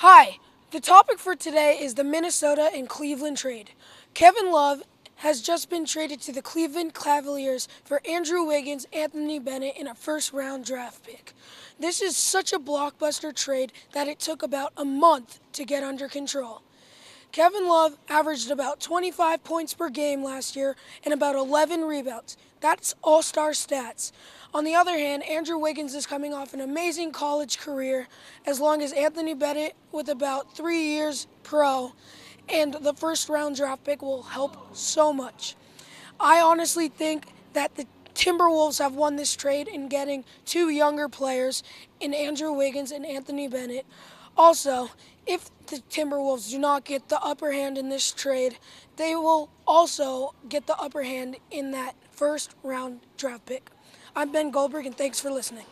Hi, the topic for today is the Minnesota and Cleveland trade. Kevin Love has just been traded to the Cleveland Cavaliers for Andrew Wiggins, Anthony Bennett, and a first-round draft pick. This is such a blockbuster trade that it took about a month to get under control. Kevin Love averaged about 25 points per game last year and about 11 rebounds. That's all-star stats. On the other hand, Andrew Wiggins is coming off an amazing college career, as long as Anthony Bennett with about 3 years pro, and the first-round draft pick will help so much. I honestly think that the Timberwolves have won this trade in getting two younger players in Andrew Wiggins and Anthony Bennett. Also, if the Timberwolves do not get the upper hand in this trade, they will also get the upper hand in that first round draft pick. I'm Ben Goldberg, and thanks for listening.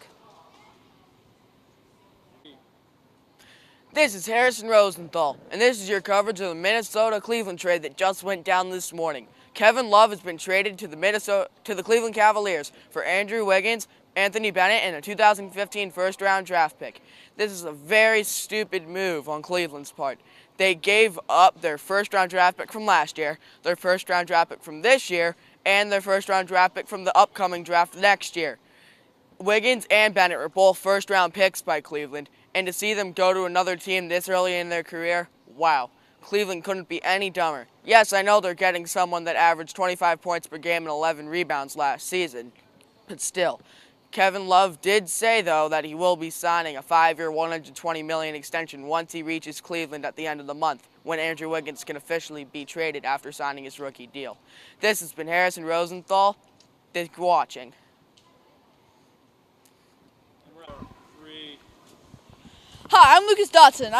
This is Harrison Rosenthal, and this is your coverage of the Minnesota-Cleveland trade that just went down this morning. Kevin Love has been traded to the Cleveland Cavaliers for Andrew Wiggins, Anthony Bennett, and a 2015 first-round draft pick. This is a very stupid move on Cleveland's part. They gave up their first-round draft pick from last year, their first-round draft pick from this year, and their first-round draft pick from the upcoming draft next year. Wiggins and Bennett were both first-round picks by Cleveland, and to see them go to another team this early in their career, wow. Cleveland couldn't be any dumber. Yes, I know they're getting someone that averaged 25 points per game and 11 rebounds last season, but still. Kevin Love did say, though, that he will be signing a 5-year, $120 million extension once he reaches Cleveland at the end of the month, when Andrew Wiggins can officially be traded after signing his rookie deal. This has been Harrison Rosenthal. Thank you for watching. Hi, I'm Lucas Dotson.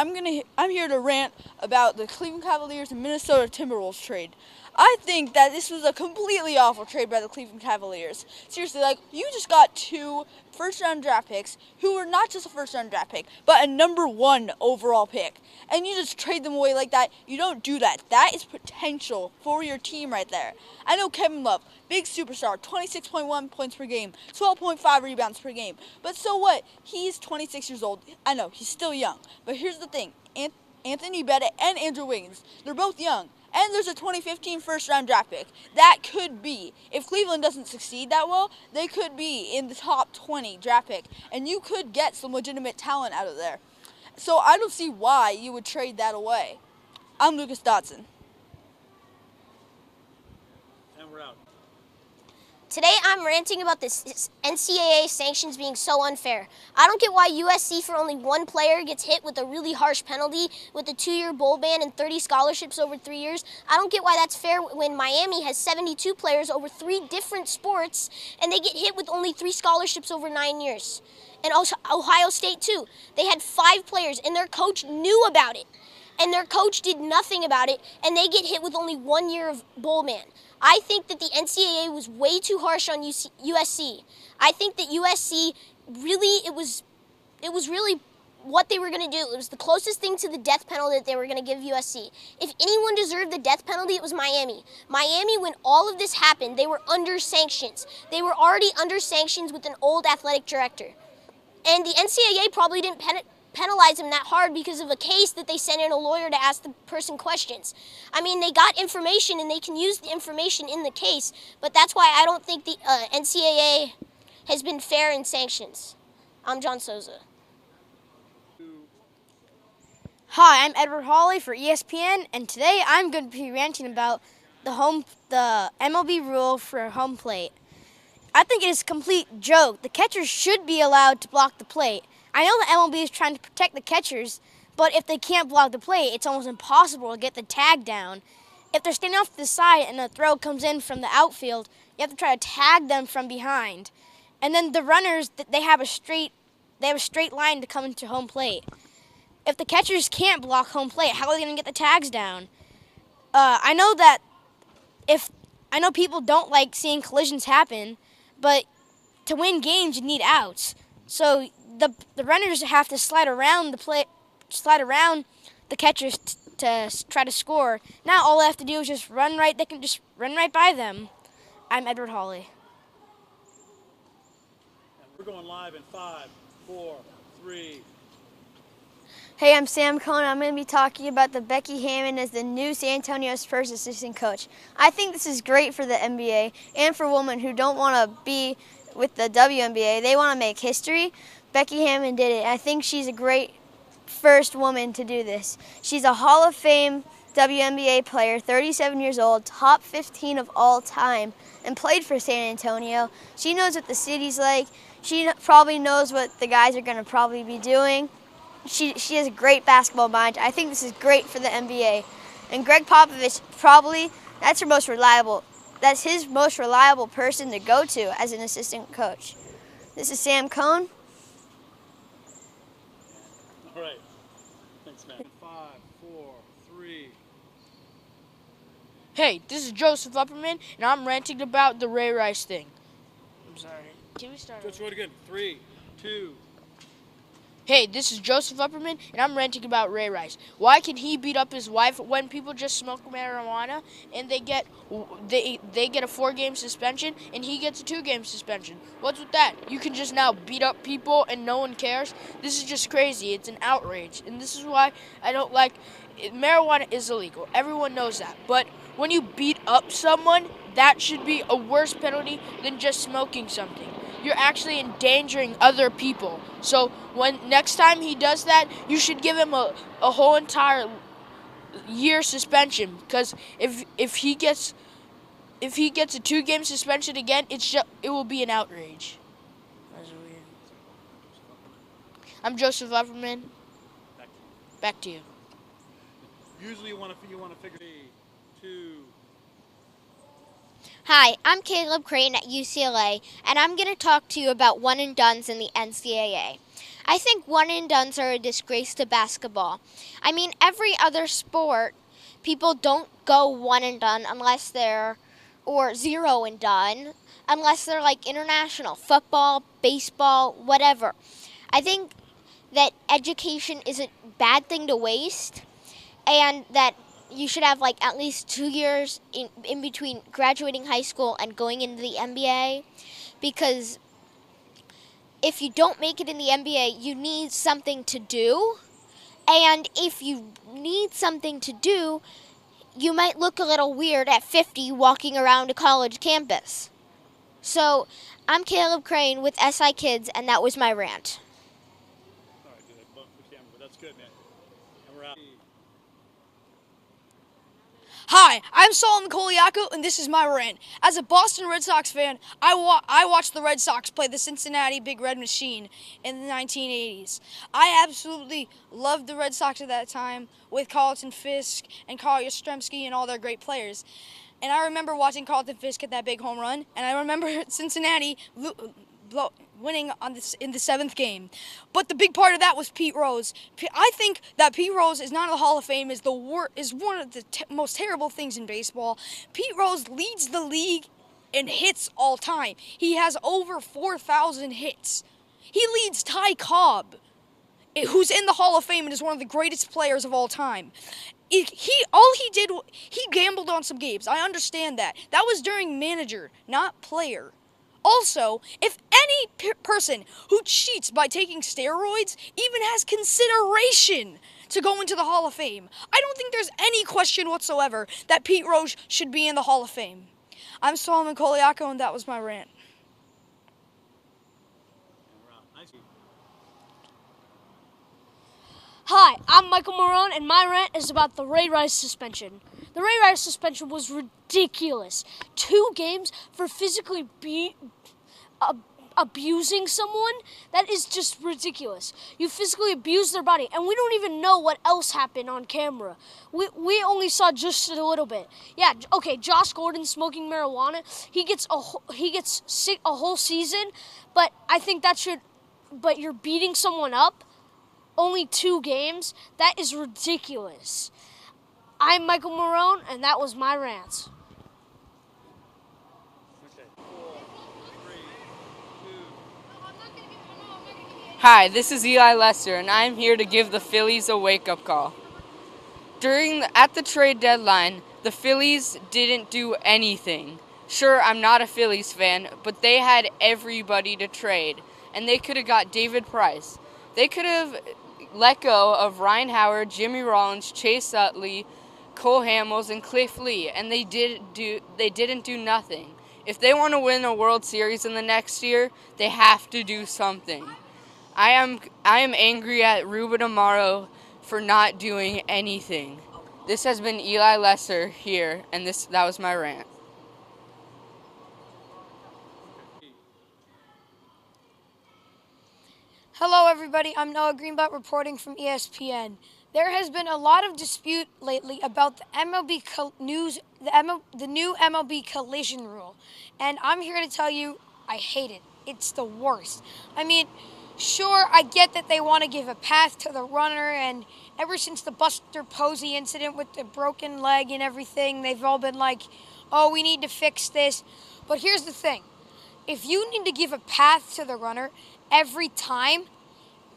I'm here to rant about the Cleveland Cavaliers and Minnesota Timberwolves trade. I think that this was a completely awful trade by the Cleveland Cavaliers. Seriously, you just got two first-round draft picks who were not just a first-round draft pick, but a number 1 overall pick. And you just trade them away like that. You don't do that. That is potential for your team right there. I know Kevin Love, big superstar, 26.1 points per game, 12.5 rebounds per game. But so what? He's 26 years old. I know, he's still young. But here's the thing. Anthony Bennett and Andrew Wiggins, they're both young. And there's a 2015 first-round draft pick. That could be, if Cleveland doesn't succeed that well, they could be in the top 20 draft pick. And you could get some legitimate talent out of there. So I don't see why you would trade that away. I'm Lucas Dotson. And we're out. Today I'm ranting about this NCAA sanctions being so unfair. I don't get why USC for only one player gets hit with a really harsh penalty with a 2-year bowl ban and 30 scholarships over 3 years. I don't get why that's fair when Miami has 72 players over 3 different sports and they get hit with only 3 scholarships over 9 years. And also Ohio State too. They had 5 players and their coach knew about it. And their coach did nothing about it, and they get hit with only 1 year of bowl ban. I think that the NCAA was way too harsh on USC. I think that USC really, it was really what they were going to do. It was the closest thing to the death penalty that they were going to give USC. If anyone deserved the death penalty, it was Miami. Miami, when all of this happened, they were under sanctions. They were already under sanctions with an old athletic director. And the NCAA probably didn't penalize him that hard because of a case that they sent in a lawyer to ask the person questions. I mean, they got information and they can use the information in the case, but that's why I don't think the NCAA has been fair in sanctions. I'm John Souza. Hi, I'm Edward Hawley for ESPN, and today I'm going to be ranting about the MLB rule for home plate. I think it is a complete joke. The catchers should be allowed to block the plate. I know the MLB is trying to protect the catchers, but if they can't block the plate, it's almost impossible to get the tag down. If they're standing off to the side and a throw comes in from the outfield, you have to try to tag them from behind. And then the runners, they have a straight line to come into home plate. If the catchers can't block home plate, how are they going to get the tags down? I know people don't like seeing collisions happen, but to win games, you need outs. So the runners have to slide around the catchers to try to score. Now all they have to do is just run right. They can just run right by them. I'm Edward Hawley. And we're going live in 5, 4, 3. Hey, I'm Sam Cohn. I'm going to be talking about the Becky Hammon as the new San Antonio Spurs assistant coach. I think this is great for the NBA and for women who don't want to be with the WNBA. They want to make history. Becky Hammon did it. I think she's a great first woman to do this. She's a Hall of Fame WNBA player, 37 years old, top 15 of all time, and played for San Antonio. She knows what the city's like. She probably knows what the guys are going to probably be doing. She has a great basketball mind. I think this is great for the NBA. And Greg Popovich that's his most reliable person to go to as an assistant coach. This is Sam Cohn. All right. Thanks, man. 5, 4, 3. Hey, this is Joseph Upperman, and I'm ranting about the Ray Rice thing. I'm sorry. Can we start? Let's go again. 3, 2. Hey, this is Joseph Upperman, and I'm ranting about Ray Rice. Why can he beat up his wife when people just smoke marijuana and they get a 4-game suspension and he gets a 2-game suspension? What's with that? You can just now beat up people and no one cares? This is just crazy. It's an outrage, and this is why I don't like marijuana is illegal. Everyone knows that. But when you beat up someone, that should be a worse penalty than just smoking something. You're actually endangering other people. So when next time he does that, you should give him a whole entire year suspension. Because if he gets a 2-game suspension again, it will be an outrage. That's weird. I'm Joseph Upperman. Back to you. Usually you want to figure 3, 2. Hi, I'm Caleb Creighton at UCLA, and I'm going to talk to you about one and dones in the NCAA. I think one and dones are a disgrace to basketball. I mean, every other sport, people don't go one and done or 0 and done, unless they're like international, football, baseball, whatever. I think that education is a bad thing to waste, and that you should have like at least 2 years in between graduating high school and going into the NBA, because if you don't make it in the NBA, you need something to do. And if you need something to do, you might look a little weird at 50 walking around a college campus. So I'm Caleb Crane with SI Kids, and that was my rant. All right, dude, I bumped the camera, but that's good, man. And we're out. Hi, I'm Solomon Koliako, and this is my rant. As a Boston Red Sox fan, I watched the Red Sox play the Cincinnati Big Red Machine in the 1980s. I absolutely loved the Red Sox at that time with Carlton Fisk and Carl Yastrzemski and all their great players. And I remember watching Carlton Fisk get that big home run, and I remember Cincinnati winning in the 7th game. But the big part of that was Pete Rose. I think that Pete Rose is not in the Hall of Fame is one of the most terrible things in baseball. Pete Rose leads the league in hits all time. He has over 4,000 hits. He leads Ty Cobb, who's in the Hall of Fame and is one of the greatest players of all time. He gambled on some games. I understand that. That was during manager, not player. Also, if any person who cheats by taking steroids even has consideration to go into the Hall of Fame, I don't think there's any question whatsoever that Pete Rose should be in the Hall of Fame. I'm Solomon Koliako, and that was my rant. Hi, I'm Michael Marone, and my rant is about the Ray Rice suspension. The Ray Rice suspension was ridiculous. 2 games for physically abusing someone? That is just ridiculous. You physically abuse their body, and we don't even know what else happened on camera. We only saw just a little bit. Yeah, okay, Josh Gordon smoking marijuana, he gets sick a whole season, but I think but you're beating someone up? Only 2 games? That is ridiculous. I'm Michael Marone, and that was my rant. Hi, this is Eli Lester, and I'm here to give the Phillies a wake-up call. At the trade deadline, the Phillies didn't do anything. Sure, I'm not a Phillies fan, but they had everybody to trade, and they could have got David Price. They could have let go of Ryan Howard, Jimmy Rollins, Chase Utley, Cole Hamels, and Cliff Lee, and they didn't do nothing. If they want to win a World Series in the next year, they have to do something. I am angry at Ruben Amaro for not doing anything. This has been Eli Lesser here, and that was my rant. Hello, everybody. I'm Noah Greenblatt reporting from ESPN. There has been a lot of dispute lately about the the new MLB collision rule, and I'm here to tell you I hate it. It's the worst. I mean, sure, I get that they want to give a path to the runner, and ever since the Buster Posey incident with the broken leg and everything, they've all been like, "Oh, we need to fix this." But here's the thing: if you need to give a path to the runner every time,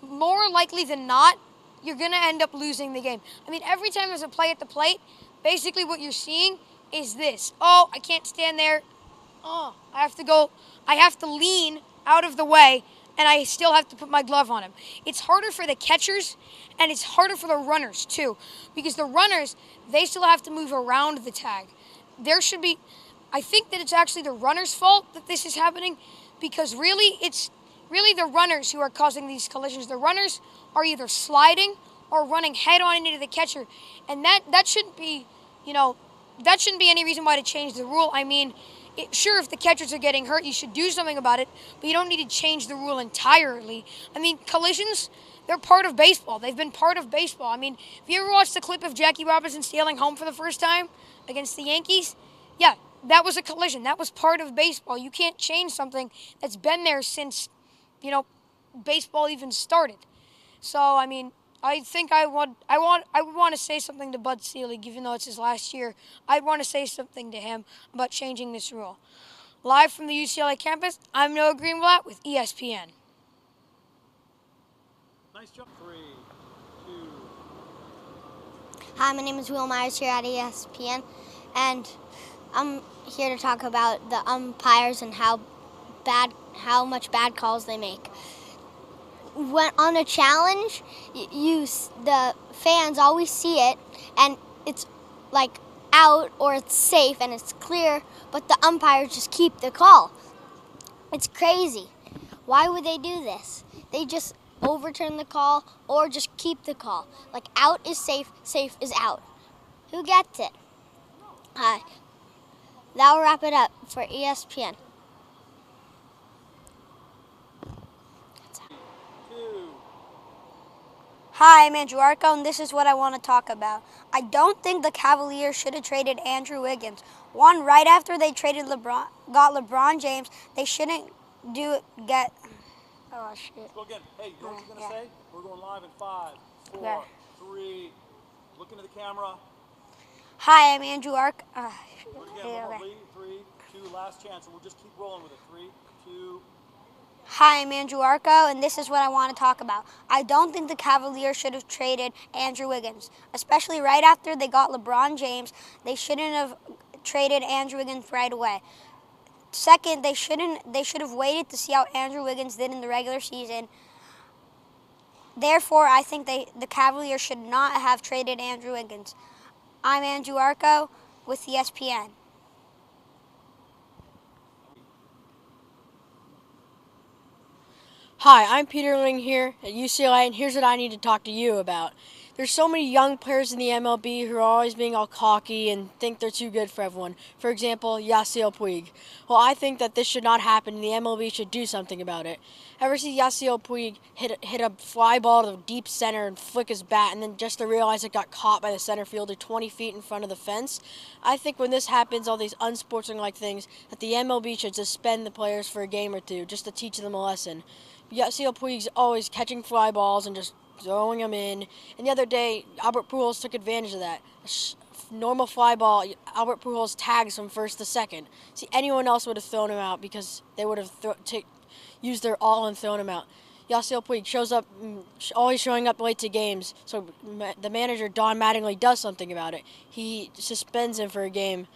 more likely than not, you're going to end up losing the game. I mean, every time there's a play at the plate, basically what you're seeing is this. Oh, I can't stand there. Oh, I have to lean out of the way, and I still have to put my glove on him. It's harder for the catchers, and it's harder for the runners, too, because the runners, they still have to move around the tag. I think that it's actually the runner's fault that this is happening, because it's really the runners who are causing these collisions. The runners are either sliding or running head on into the catcher, and that shouldn't be, that shouldn't be any reason why to change the rule. I mean, sure, if the catchers are getting hurt, you should do something about it, but you don't need to change the rule entirely. I mean, collisions, they're part of baseball. They've been part of baseball. I mean, have you ever watched the clip of Jackie Robinson stealing home for the first time against the Yankees? Yeah, that was a collision. That was part of baseball. You can't change something that's been there since, baseball even started. So, I mean, I think I would want to say something to Bud Selig, even though it's his last year. I'd want to say something to him about changing this rule. Live from the UCLA campus, I'm Noah Greenblatt with ESPN. Nice jump. 3, 2. Hi, my name is Will Myers here at ESPN, and I'm here to talk about the umpires and how much bad calls they make. When on a challenge, the fans always see it, and it's like out or it's safe and it's clear, but the umpires just keep the call. It's crazy. Why would they do this? They just overturn the call or just keep the call. Like, out is safe, safe is out. Who gets it? That'll wrap it up for ESPN. Hi, I'm Andrew Arco, and this is what I want to talk about. I don't think the Cavaliers should have traded Andrew Wiggins. One, right after they got LeBron James, they shouldn't get. Oh shit. Let's go again. Hey, you know what you're gonna say? We're going live in 5, 4, 3. Look into the camera. Hi, I'm Andrew Arco. Do it again. Okay. 3, 2. Last chance, and we'll just keep rolling with it. 3, 2. Hi, I'm Andrew Arco, and this is what I want to talk about. I don't think the Cavaliers should have traded Andrew Wiggins, especially right after they got LeBron James. They shouldn't have traded Andrew Wiggins right away. Second, they should have waited to see how Andrew Wiggins did in the regular season. Therefore, I think the Cavaliers should not have traded Andrew Wiggins. I'm Andrew Arco with ESPN. Hi, I'm Peter Ling here at UCLA, and here's what I need to talk to you about. There's so many young players in the MLB who are always being all cocky and think they're too good for everyone. For example, Yasiel Puig. Well, I think that this should not happen, and the MLB should do something about it. Ever see Yasiel Puig hit a fly ball to the deep center and flick his bat, and then just to realize it got caught by the center fielder 20 feet in front of the fence? I think when this happens, all these unsportsmanlike things, that the MLB should suspend the players for a game or two just to teach them a lesson. Yasiel Puig's always catching fly balls and just throwing them in. And the other day, Albert Pujols took advantage of that. Normal fly ball, Albert Pujols tags from first to second. See, anyone else would have thrown him out because they would have used their all and thrown him out. Yasiel Puig shows up, always showing up late to games, so the manager, Don Mattingly, does something about it. He suspends him for a game.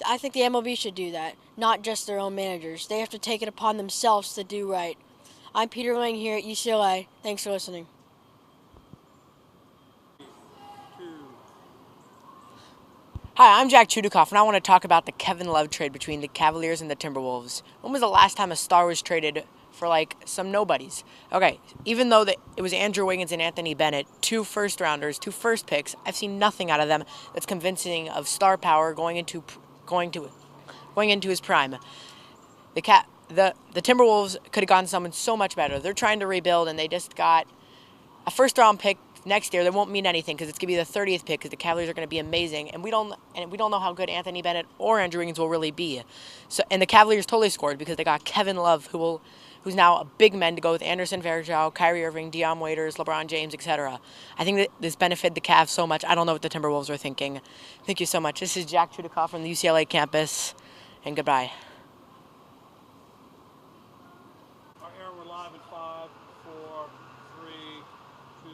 I think the MLB should do that, not just their own managers. They have to take it upon themselves to do right. I'm Peter Lang here at UCLA. Thanks for listening. Hi, I'm Jack Chudikoff, and I want to talk about the Kevin Love trade between the Cavaliers and the Timberwolves. When was the last time a star was traded for, some nobodies? Okay, even though it was Andrew Wiggins and Anthony Bennett, 2 first-rounders, 2 first picks, I've seen nothing out of them that's convincing of star power going into his prime. The Timberwolves could have gotten someone so much better. They're trying to rebuild, and they just got a first-round pick next year. That won't mean anything because it's going to be the 30th pick because the Cavaliers are going to be amazing, and we don't know how good Anthony Bennett or Andrew Wiggins will really be. And the Cavaliers totally scored because they got Kevin Love, who's now a big man to go with Anderson Varejao, Kyrie Irving, Deion Waiters, LeBron James, etc. I think that this benefited the Cavs so much. I don't know what the Timberwolves are thinking. Thank you so much. This is Jack Chudikoff from the UCLA campus, and goodbye. Aaron, we're live in 5, 4, 3, 2.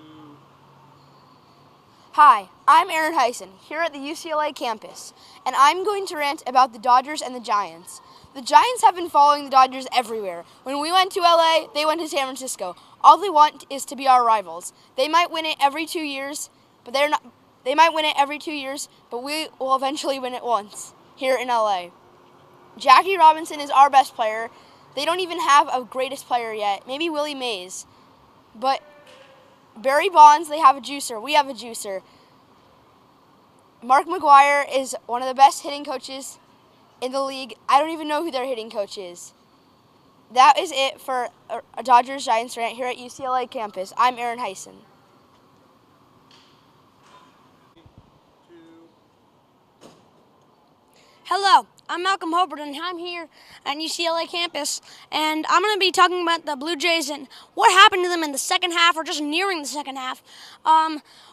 Hi, I'm Aaron Heisen, here at the UCLA campus, and I'm going to rant about the Dodgers and the Giants. The Giants have been following the Dodgers everywhere. When we went to LA, they went to San Francisco. All they want is to be our rivals. They might win it every 2 years, but they might win it every 2 years, but we will eventually win it once here in LA. Jackie Robinson is our best player. They don't even have a greatest player yet. Maybe Willie Mays. But Barry Bonds, they have a juicer. We have a juicer. Mark McGwire is one of the best hitting coaches in the league. I don't even know who their hitting coach is. That is it for a Dodgers Giants rant here at UCLA campus. I'm Aaron Heisen. Hello, I'm Malcolm Hobart, and I'm here at UCLA campus, and I'm going to be talking about the Blue Jays and what happened to them in the second half, or just nearing the second half.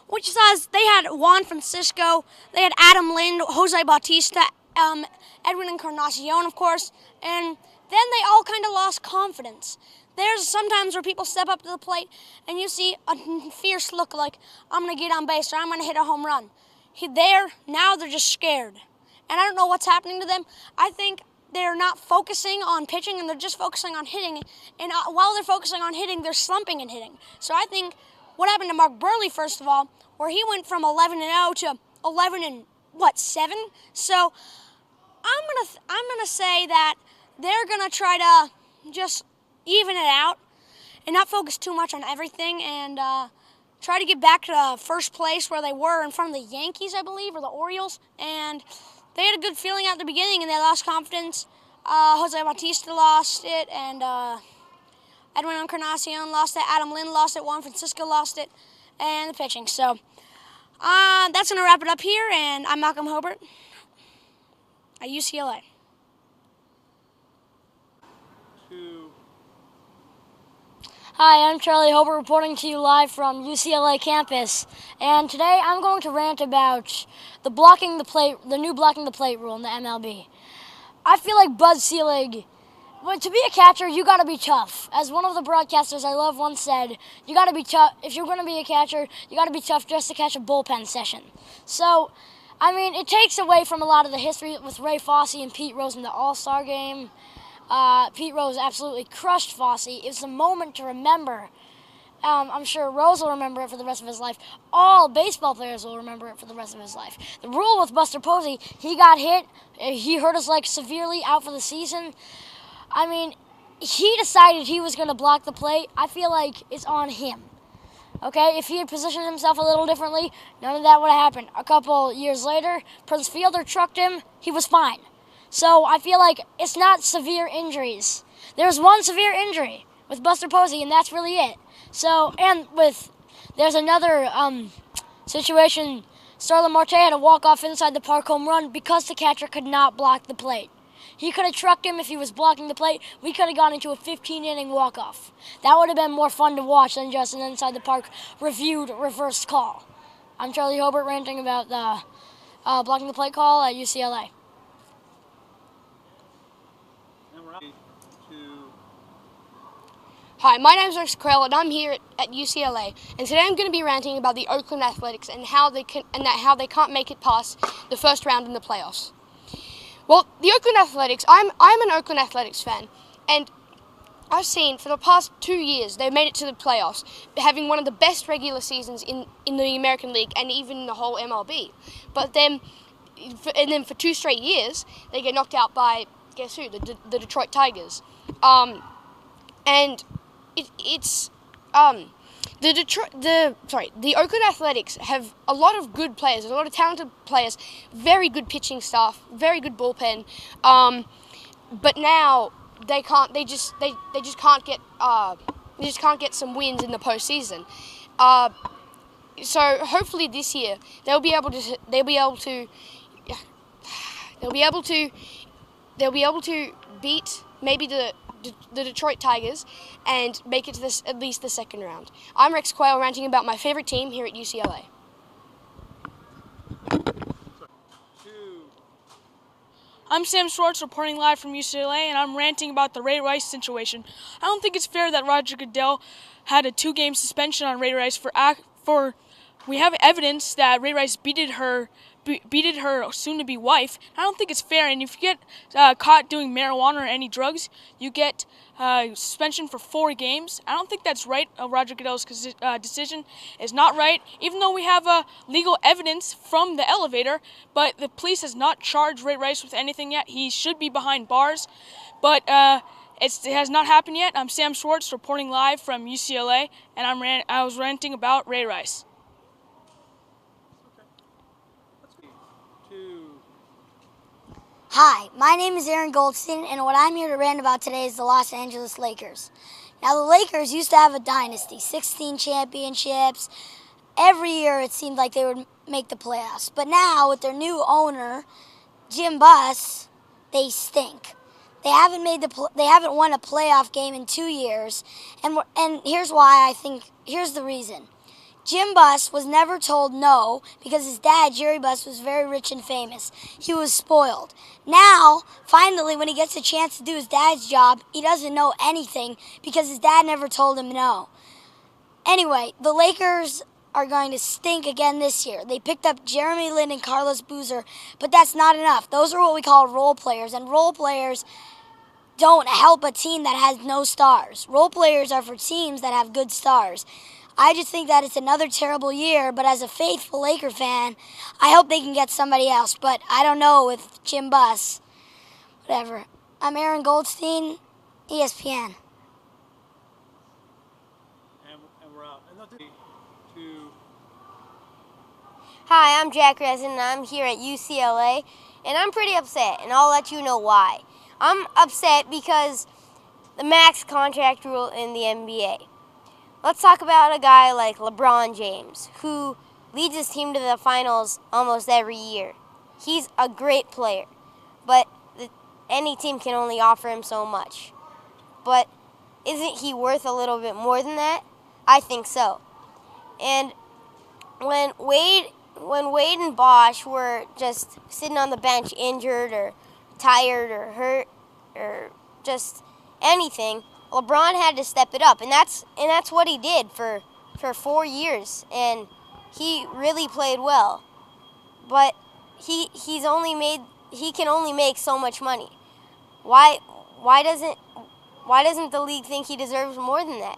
Which says they had Juan Francisco, they had Adam Lind, Jose Bautista, Edwin Encarnacion, of course, and then they all kind of lost confidence. There's sometimes where people step up to the plate, and you see a fierce look like, I'm going to get on base, or I'm going to hit a home run. Now they're just scared. And I don't know what's happening to them. I think they're not focusing on pitching, and they're just focusing on hitting. And while they're focusing on hitting, they're slumping in hitting. So I think what happened to Mark Burley, first of all, where he went from 11-0 to 11-7. So I'm gonna say that they're gonna try to just even it out and not focus too much on everything, and try to get back to first place where they were in front of the Yankees, I believe, or the Orioles. And they had a good feeling at the beginning, and they lost confidence. Jose Bautista lost it, and Edwin Encarnacion lost it. Adam Lind lost it. Juan Francisco lost it, and the pitching. So that's going to wrap it up here, and I'm Malcolm Hobart at UCLA. 2. Hi, I'm Charlie Hobart reporting to you live from UCLA campus, and today I'm going to rant about the new blocking the plate rule in the MLB. I feel like Bud Selig, but to be a catcher, you got to be tough. As one of the broadcasters I love once said, you got to be tough. If you're going to be a catcher, you got to be tough just to catch a bullpen session. So, I mean, it takes away from a lot of the history with Ray Fosse and Pete Rose in the All-Star game. Pete Rose absolutely crushed Fosse. It was a moment to remember. I'm sure Rose will remember it for the rest of his life. All baseball players will remember it for the rest of his life. The rule with Buster Posey, he got hit. He hurt us severely, out for the season. I mean, he decided he was going to block the plate. I feel like it's on him. Okay, if he had positioned himself a little differently, none of that would have happened. A couple years later, Prince Fielder trucked him. He was fine. So I feel like it's not severe injuries. There's one severe injury with Buster Posey, and that's really it. So, there's another situation. Starlin Marte had a walk-off inside the park home run because the catcher could not block the plate. He could have trucked him if he was blocking the plate. We could have gone into a 15-inning walk-off. That would have been more fun to watch than just an inside the park reviewed reversed call. I'm Charlie Hobart ranting about the blocking the plate call at UCLA. Hi, my name is Rex Krell, and I'm here at UCLA. And today I'm going to be ranting about the Oakland Athletics and how they can't make it past the first round in the playoffs. Well, the Oakland Athletics, I'm an Oakland Athletics fan, and I've seen for the past 2 years they've made it to the playoffs, having one of the best regular seasons in the American League and even in the whole MLB. But then for 2 straight years they get knocked out by, guess who? The Detroit Tigers. And it's the Oakland Athletics have a lot of good players, a lot of talented players, very good pitching staff, very good bullpen. But now they just can't get some wins in the postseason. So hopefully this year they'll be able to beat maybe the Detroit Tigers and make it to at least the second round. I'm Rex Quayle ranting about my favorite team here at UCLA. I'm Sam Schwartz reporting live from UCLA, and I'm ranting about the Ray Rice situation. I don't think it's fair that Roger Goodell had a 2-game suspension on Ray Rice for we have evidence that Ray Rice beated her soon-to-be wife. I don't think it's fair, and if you get caught doing marijuana or any drugs, you get suspension for 4 games. I don't think that's right. Roger Goodell's decision is not right, even though we have legal evidence from the elevator, but the police has not charged Ray Rice with anything yet. He should be behind bars, but it has not happened yet. I'm Sam Schwartz reporting live from UCLA, and I was ranting about Ray Rice. Hi, my name is Aaron Goldstein, and what I'm here to rant about today is the Los Angeles Lakers. Now, the Lakers used to have a dynasty, 16 championships. Every year it seemed like they would make the playoffs. But now, with their new owner, Jim Buss, they stink. They haven't won a playoff game in 2 years, and here's why here's the reason. Jim Buss was never told no because his dad, Jerry Buss, was very rich and famous. He was spoiled. Now, finally, when he gets a chance to do his dad's job, he doesn't know anything because his dad never told him no. Anyway, the Lakers are going to stink again this year. They picked up Jeremy Lin and Carlos Boozer, but that's not enough. Those are what we call role players, and role players don't help a team that has no stars. Role players are for teams that have good stars. I just think that it's another terrible year, but as a faithful Laker fan, I hope they can get somebody else. But I don't know with Jim Buss. Whatever. I'm Aaron Goldstein, ESPN. And we're out. Hi, I'm Jack Resin, and I'm here at UCLA, and I'm pretty upset, and I'll let you know why. I'm upset because the max contract rule in the NBA. Let's talk about a guy like LeBron James, who leads his team to the finals almost every year. He's a great player, but any team can only offer him so much. But isn't he worth a little bit more than that? I think so. And when Wade and Bosh were just sitting on the bench injured or tired or hurt or just anything, LeBron had to step it up, and that's what he did for 4 years, and he really played well. But he can only make so much money. Why doesn't the league think he deserves more than that?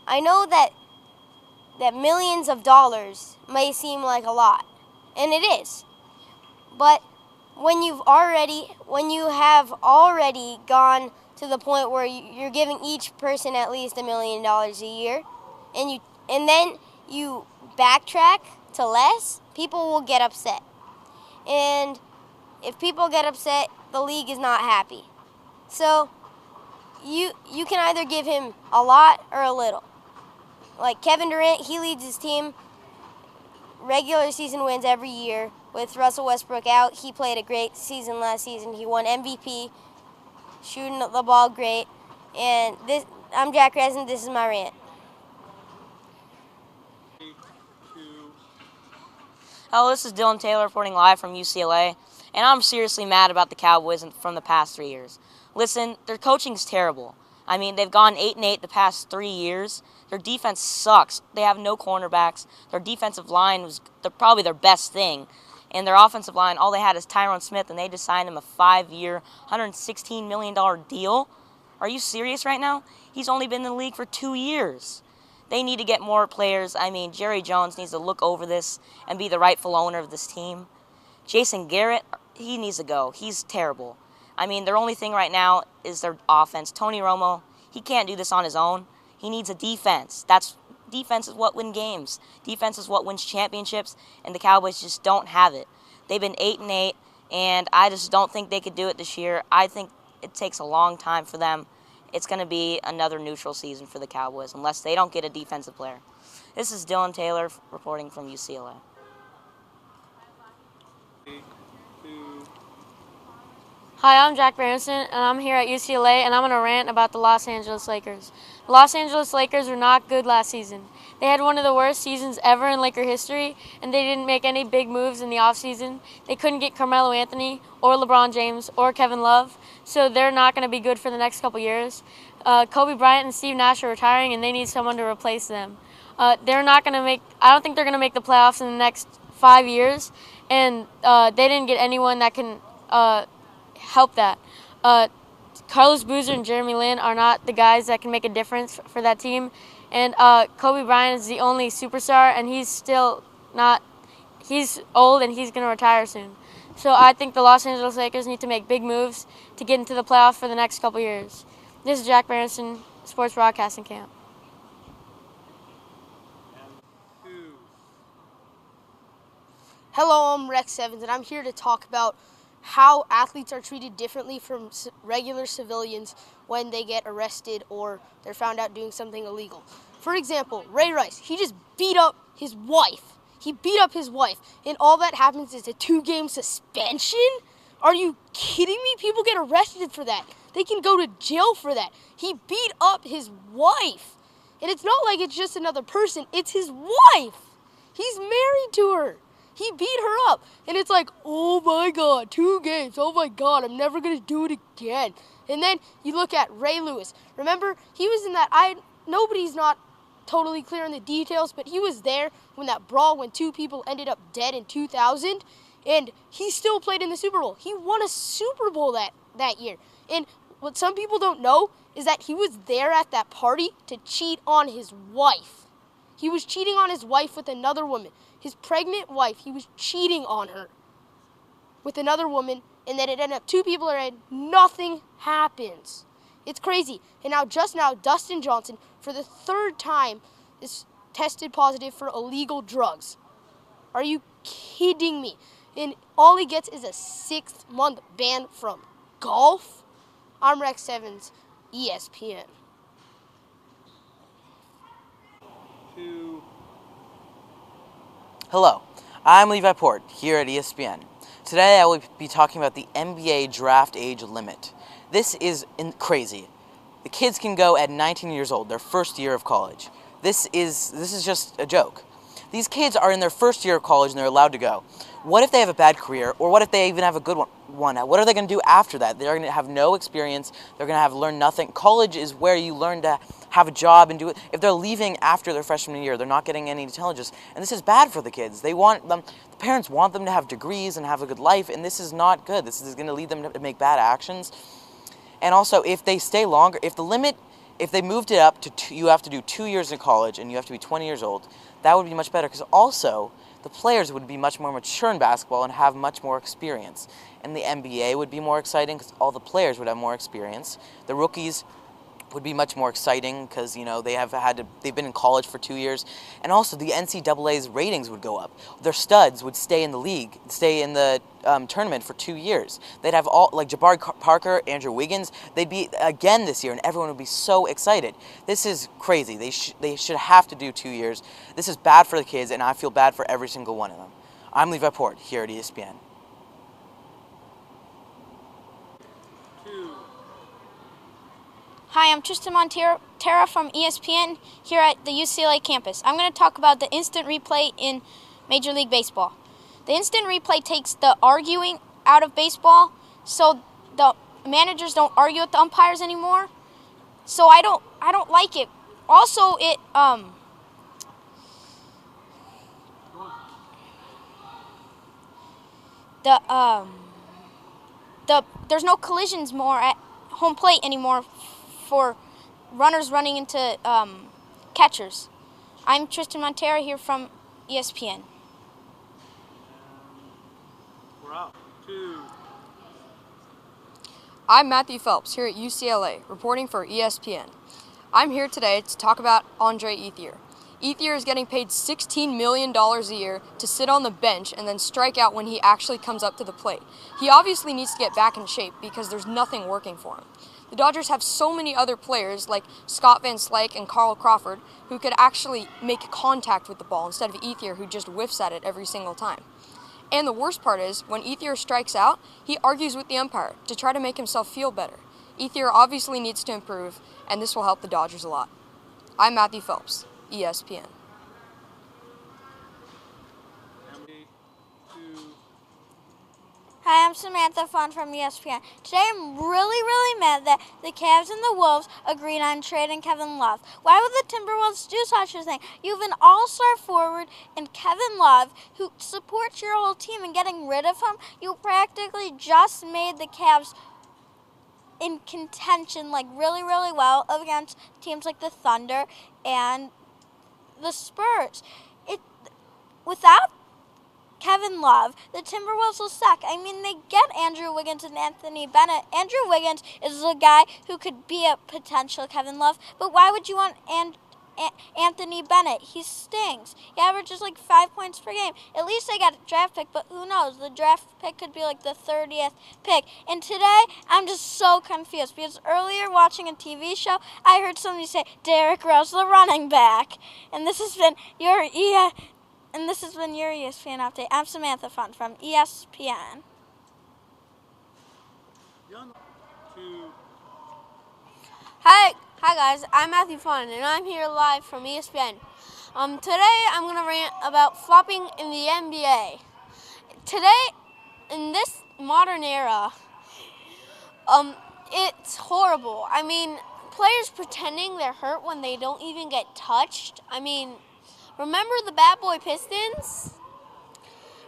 I know that millions of dollars may seem like a lot, and it is. But when you have already gone to the point where you're giving each person at least $1 million a year, and then you backtrack to less, people will get upset. And if people get upset, the league is not happy. So you can either give him a lot or a little. Like Kevin Durant, he leads his team regular season wins every year. With Russell Westbrook out, he played a great season last season. He won MVP. Shooting the ball great. And I'm Jack Resin, this is my rant. Hello, this is Dylan Taylor reporting live from UCLA, and I'm seriously mad about the Cowboys from the past 3 years. Listen, their coaching's terrible. I mean, they've gone 8-8 the past 3 years. Their defense sucks. They have no cornerbacks. Their defensive line was probably their best thing. And their offensive line, all they had is Tyron Smith, and they just signed him a 5-year, $116 million deal. Are you serious right now? He's only been in the league for 2 years. They need to get more players. I mean, Jerry Jones needs to look over this and be the rightful owner of this team. Jason Garrett, he needs to go. He's terrible. I mean, their only thing right now is their offense. Tony Romo, he can't do this on his own. He needs a defense. Defense is what wins games. Defense is what wins championships, and the Cowboys just don't have it. They've been 8-8, and I just don't think they could do it this year. I think it takes a long time for them. It's going to be another neutral season for the Cowboys unless they don't get a defensive player. This is Dylan Taylor reporting from UCLA. Hi, I'm Jack Berenson, and I'm here at UCLA, and I'm going to rant about the Los Angeles Lakers. The Los Angeles Lakers were not good last season. They had one of the worst seasons ever in Laker history, and they didn't make any big moves in the offseason. They couldn't get Carmelo Anthony or LeBron James or Kevin Love, so they're not going to be good for the next couple years. Kobe Bryant and Steve Nash are retiring, and they need someone to replace them. They're not going to make. I don't think they're going to make the playoffs in the next 5 years, and they didn't get anyone that can help that. Carlos Boozer and Jeremy Lin are not the guys that can make a difference for that team, and Kobe Bryant is the only superstar, and he's still not. He's old, and he's going to retire soon. So I think the Los Angeles Lakers need to make big moves to get into the playoffs for the next couple years. This is Jack Berenson, Sports Broadcasting Camp. Hello, I'm Rex Evans, and I'm here to talk about how athletes are treated differently from regular civilians when they get arrested or they're found out doing something illegal. For example, Ray Rice, he just beat up his wife. He beat up his wife, and all that happens is a 2-game suspension? Are you kidding me? People get arrested for that. They can go to jail for that. He beat up his wife. And it's not like it's just another person, it's his wife. He's married to her. He beat her up. And it's like, oh my God, 2 games. Oh my God, I'm never going to do it again. And then you look at Ray Lewis. Remember, he was in that, nobody's not totally clear on the details, but he was there when that brawl when 2 people ended up dead in 2000. And he still played in the Super Bowl. He won a Super Bowl that year. And what some people don't know is that he was there at that party to cheat on his wife. He was cheating on his wife with another woman. His pregnant wife, he was cheating on her with another woman, and then it ended up 2 people are dead. Nothing happens. It's crazy. And just now, Dustin Johnson, for the 3rd time, is tested positive for illegal drugs. Are you kidding me? And all he gets is a 6-month ban from golf? I'm Rex Evans, ESPN. Hello, I'm Levi Port here at ESPN. Today I will be talking about the NBA draft age limit. This is crazy. The kids can go at 19 years old, their first year of college. This is just a joke. These kids are in their first year of college and they're allowed to go. What if they have a bad career, or what if they even have a good one? What are they going to do after that? They're going to have no experience. They're going to have learned nothing. College is where you learn to have a job and do it. If they're leaving after their freshman year, they're not getting any intelligence, and this is bad for the kids. The parents want them to have degrees and have a good life, and this is not good. This is going to lead them to make bad actions. And also, if they stay longer, if they moved it up to you have to do 2 years in college and you have to be 20 years old, that would be much better, because also the players would be much more mature in basketball and have much more experience. And the NBA would be more exciting because all the players would have more experience. The rookies would be much more exciting because, you know, they've been in college for 2 years. And also the NCAA's ratings would go up. Their studs would stay in the league, stay in the tournament for 2 years. They'd have all, like Jabari Parker, Andrew Wiggins, they'd be again this year, and everyone would be so excited. This is crazy. They should have to do 2 years. This is bad for the kids, and I feel bad for every single one of them. I'm Levi Port here at ESPN. Hi, I'm Tristan Montero from ESPN here at the UCLA campus. I'm going to talk about the instant replay in Major League Baseball. The instant replay takes the arguing out of baseball, so the managers don't argue with the umpires anymore. So I don't like it. Also, there's no collisions more at home plate anymore for runners running into catchers. I'm Tristan Montero here from ESPN. We're out. 2. I'm Matthew Phelps here at UCLA, reporting for ESPN. I'm here today to talk about Andre Ethier. Ethier is getting paid $16 million a year to sit on the bench and then strike out when he actually comes up to the plate. He obviously needs to get back in shape because there's nothing working for him. The Dodgers have so many other players like Scott Van Slyke and Carl Crawford who could actually make contact with the ball instead of Ethier who just whiffs at it every single time. And the worst part is, when Ethier strikes out, he argues with the umpire to try to make himself feel better. Ethier obviously needs to improve, and this will help the Dodgers a lot. I'm Matthew Phelps, ESPN. Hi, I'm Samantha Fun from ESPN. Today I'm really mad that the Cavs and the Wolves agreed on trading Kevin Love. Why would the Timberwolves do such a thing? You have an all-star forward in Kevin Love who supports your whole team, and getting rid of him, you practically just made the Cavs in contention like really well against teams like the Thunder and the Spurs. Without Kevin Love, the Timberwolves will suck. I mean, they get Andrew Wiggins and Anthony Bennett. Andrew Wiggins is a guy who could be a potential Kevin Love, but why would you want Anthony Bennett? He stinks. He averages like 5 points per game. At least they got a draft pick, but who knows? The draft pick could be like the 30th pick. And today, I'm just so confused because earlier watching a TV show, I heard somebody say, Derrick Rose, the running back. And this has been your ESPN update. I'm Samantha Fun from ESPN. 2. Hi guys, I'm Matthew Fun and I'm here live from ESPN. Today I'm going to rant about flopping in the NBA. Today, in this modern era, it's horrible. I mean, players pretending they're hurt when they don't even get touched. I mean, remember the Bad Boy Pistons?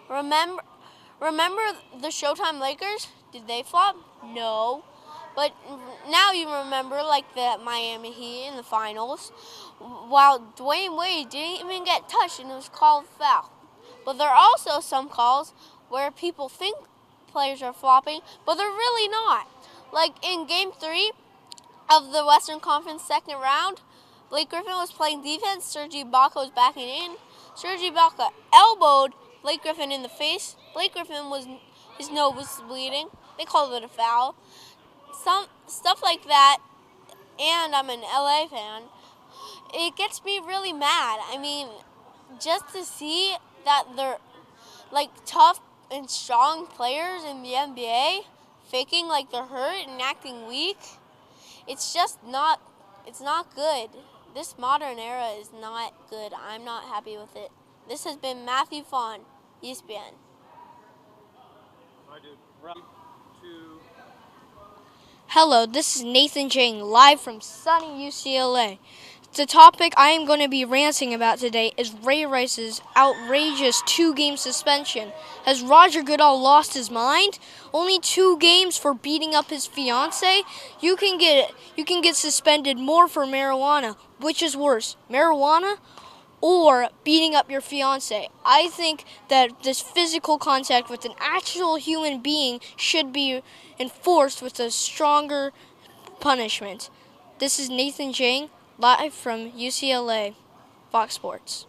Remember the Showtime Lakers? Did they flop? No. But now you remember, like the Miami Heat in the finals, while Dwayne Wade didn't even get touched and it was called foul. But there are also some calls where people think players are flopping, but they're really not. Like in Game 3 of the Western Conference second round, Blake Griffin was playing defense, Serge Ibaka was backing in. Serge Ibaka elbowed Blake Griffin in the face. Blake Griffin his nose was bleeding. They called it a foul. Some stuff like that, and I'm an LA fan, it gets me really mad. I mean, just to see that they're like tough and strong players in the NBA faking like they're hurt and acting weak, it's not good. This modern era is not good. I'm not happy with it. This has been Matthew Fawn, ESPN. Hello, this is Nathan Jang, live from sunny UCLA. The topic I am going to be ranting about today is Ray Rice's outrageous 2-game suspension. Has Roger Goodell lost his mind? Only 2 games for beating up his fiancée? You can get suspended more for marijuana. Which is worse, marijuana or beating up your fiancé? I think that this physical contact with an actual human being should be enforced with a stronger punishment. This is Nathan Jang, live from UCLA, Fox Sports.